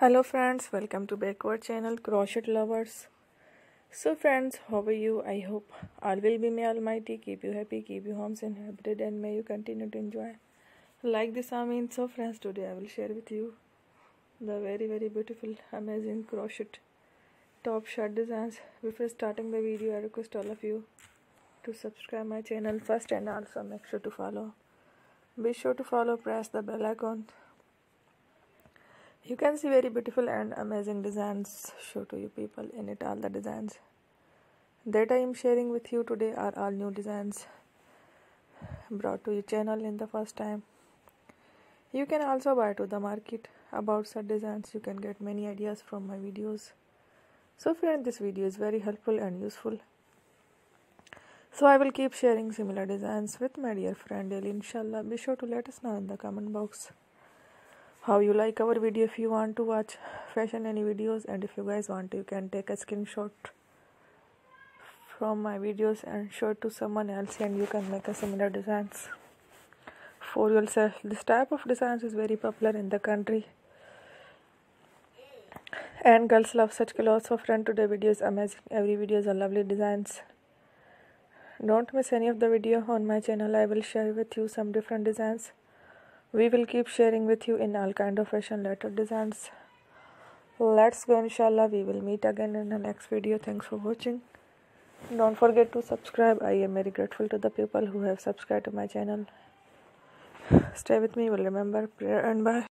Hello friends, welcome to backward channel Crochet Lovers. So friends, how are you? I hope all will be may almighty keep you happy, keep you homes inhabited, and may you continue to enjoy. Like this means. So friends, today I will share with you the very beautiful amazing crochet top shirt designs. Before starting the video, I request all of you to subscribe my channel first and also make sure to follow. Be sure to follow, press the bell icon. You can see very beautiful and amazing designs show to you people in it. All the designs that I am sharing with you today are all new designs brought to your channel in the first time. You can also buy to the market about such designs. You can get many ideas from my videos. So friend, this video is very helpful and useful. So I will keep sharing similar designs with my dear friend daily, inshallah. Be sure to let us know in the comment box how you like our video. If you want to watch fashion any videos, and if you guys want to, you can take a screenshot from my videos and show it to someone else, and you can make a similar designs for yourself. This type of designs is very popular in the country and girls love such clothes. So friend, today video is amazing. Every video is a lovely designs. Don't miss any of the video on my channel. I will share with you some different designs. We will keep sharing with you in all kind of fashion related designs. Let's go, inshallah. We will meet again in the next video. Thanks for watching. Don't forget to subscribe. I am very grateful to the people who have subscribed to my channel. Stay with me. Will remember prayer and bye.